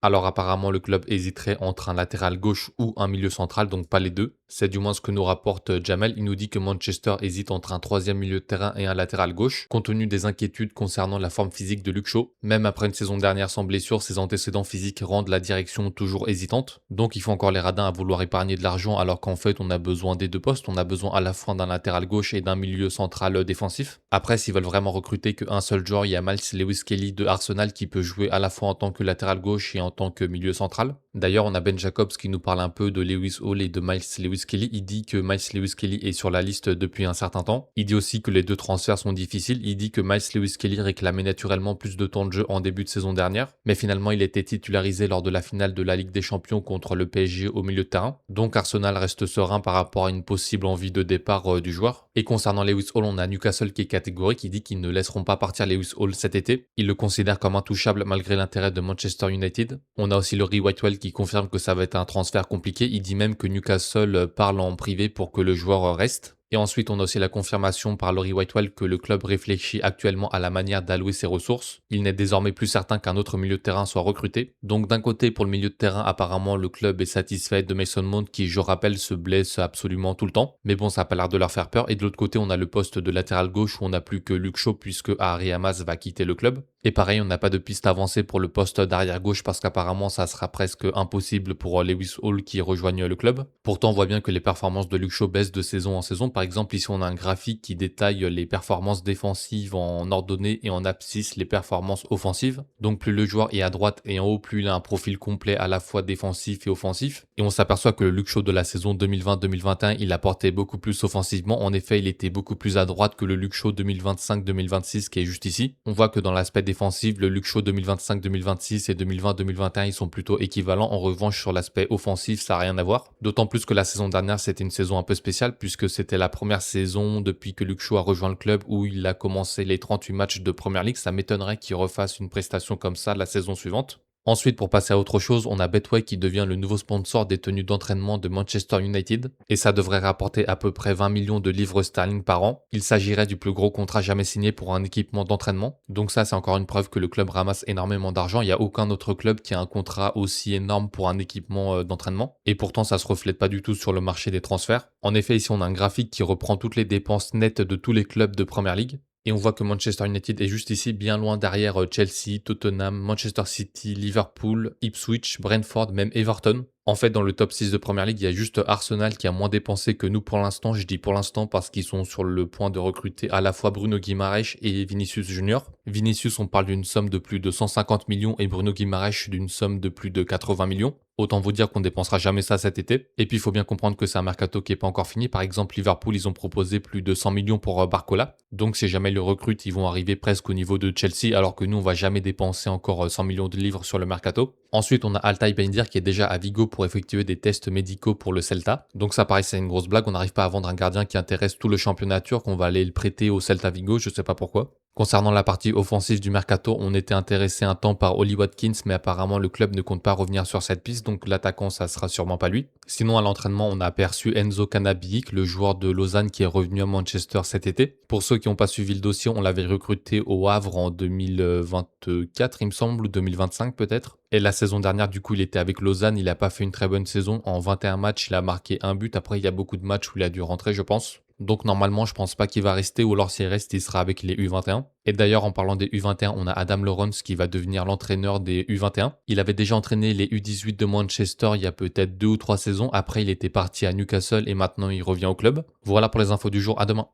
Alors apparemment le club hésiterait entre un latéral gauche ou un milieu central, donc pas les deux. C'est du moins ce que nous rapporte Jamel. Il nous dit que Manchester hésite entre un troisième milieu de terrain et un latéral gauche, compte tenu des inquiétudes concernant la forme physique de Luke Shaw. Même après une saison dernière sans blessure, ses antécédents physiques rendent la direction toujours hésitante. Donc il faut encore les radins à vouloir épargner de l'argent alors qu'en fait on a besoin des deux postes. On a besoin à la fois d'un latéral gauche et d'un milieu central défensif. Après s'ils veulent vraiment recruter qu'un seul joueur, il y a Miles Lewis-Kelly de Arsenal qui peut jouer à la fois en tant que latéral gauche et en tant que milieu central. D'ailleurs, on a Ben Jacobs qui nous parle un peu de Lewis Hall et de Miles Lewis-Kelly. Il dit que Miles Lewis-Kelly est sur la liste depuis un certain temps. Il dit aussi que les deux transferts sont difficiles. Il dit que Miles Lewis-Kelly réclamait naturellement plus de temps de jeu en début de saison dernière, mais finalement il était titularisé lors de la finale de la Ligue des Champions contre le PSG au milieu de terrain. Donc Arsenal reste serein par rapport à une possible envie de départ du joueur. Et concernant Lewis Hall, on a Newcastle qui est catégorique, qui dit qu'ils ne laisseront pas partir Lewis Hall cet été. Ils le considèrent comme intouchable malgré l'intérêt de Manchester United. On a aussi Laurie Whitewell qui confirme que ça va être un transfert compliqué. Il dit même que Newcastle parle en privé pour que le joueur reste. Et ensuite, on a aussi la confirmation par Laurie Whitewell que le club réfléchit actuellement à la manière d'allouer ses ressources. Il n'est désormais plus certain qu'un autre milieu de terrain soit recruté. Donc d'un côté, pour le milieu de terrain, apparemment, le club est satisfait de Mason Mount qui, je rappelle, se blesse absolument tout le temps. Mais bon, ça n'a pas l'air de leur faire peur. Et de l'autre côté, on a le poste de latéral gauche où on n'a plus que Luke Shaw puisque Harry Hamas va quitter le club. Et pareil, on n'a pas de piste avancée pour le poste d'arrière gauche parce qu'apparemment ça sera presque impossible pour Lewis Hall qui rejoigne le club. Pourtant, on voit bien que les performances de Luke Shaw baissent de saison en saison. Par exemple, ici on a un graphique qui détaille les performances défensives en ordonnée et en abscisse les performances offensives. Donc plus le joueur est à droite et en haut, plus il a un profil complet à la fois défensif et offensif. Et on s'aperçoit que le Luke Shaw de la saison 2020-2021, il apportait beaucoup plus offensivement. En effet, il était beaucoup plus à droite que le Luke Shaw 2025-2026 qui est juste ici. On voit que dans l'aspect défensif, le Luke Shaw 2025-2026 et 2020-2021, ils sont plutôt équivalents. En revanche, sur l'aspect offensif, ça n'a rien à voir. D'autant plus que la saison dernière, c'était une saison un peu spéciale puisque c'était la première saison depuis que Luke Shaw a rejoint le club où il a commencé les 38 matchs de Premier League. Ça m'étonnerait qu'il refasse une prestation comme ça la saison suivante. Ensuite, pour passer à autre chose, on a Betway qui devient le nouveau sponsor des tenues d'entraînement de Manchester United et ça devrait rapporter à peu près 20 millions de livres sterling par an. Il s'agirait du plus gros contrat jamais signé pour un équipement d'entraînement. Donc ça, c'est encore une preuve que le club ramasse énormément d'argent. Il n'y a aucun autre club qui a un contrat aussi énorme pour un équipement d'entraînement. Et pourtant, ça se reflète pas du tout sur le marché des transferts. En effet, ici, on a un graphique qui reprend toutes les dépenses nettes de tous les clubs de Premier League. Et on voit que Manchester United est juste ici, bien loin derrière Chelsea, Tottenham, Manchester City, Liverpool, Ipswich, Brentford, même Everton. En fait, dans le top 6 de Premier League, il y a juste Arsenal qui a moins dépensé que nous pour l'instant. Je dis pour l'instant parce qu'ils sont sur le point de recruter à la fois Bruno Guimaraes et Vinicius Junior. Vinicius, on parle d'une somme de plus de 150 millions et Bruno Guimaraes d'une somme de plus de 80 millions. Autant vous dire qu'on dépensera jamais ça cet été. Et puis, il faut bien comprendre que c'est un mercato qui n'est pas encore fini. Par exemple, Liverpool, ils ont proposé plus de 100 millions pour Barcola. Donc, si jamais ils le recrutent, ils vont arriver presque au niveau de Chelsea, alors que nous, on va jamais dépenser encore 100 millions de livres sur le mercato. Ensuite, on a Altay Bendir qui est déjà à Vigo pour effectuer des tests médicaux pour le Celta. Donc ça, pareil, c'est une grosse blague. On n'arrive pas à vendre un gardien qui intéresse tout le championnat turc. On va aller le prêter au Celta Vigo, je sais pas pourquoi. Concernant la partie offensive du mercato, on était intéressé un temps par Oli Watkins, mais apparemment le club ne compte pas revenir sur cette piste, donc l'attaquant, ça sera sûrement pas lui. Sinon, à l'entraînement, on a aperçu Enzo Cannabik, le joueur de Lausanne qui est revenu à Manchester cet été. Pour ceux qui n'ont pas suivi le dossier, on l'avait recruté au Havre en 2024, il me semble, ou 2025 peut-être. Et la saison dernière, du coup, il était avec Lausanne, il n'a pas fait une très bonne saison. En 21 matchs, il a marqué un but. Après, il y a beaucoup de matchs où il a dû rentrer, je pense. Donc normalement, je pense pas qu'il va rester, ou alors s'il reste, il sera avec les U21. Et d'ailleurs, en parlant des U21, on a Adam Lawrence qui va devenir l'entraîneur des U21. Il avait déjà entraîné les U18 de Manchester il y a peut-être 2 ou 3 saisons. Après, il était parti à Newcastle et maintenant il revient au club. Voilà pour les infos du jour, à demain.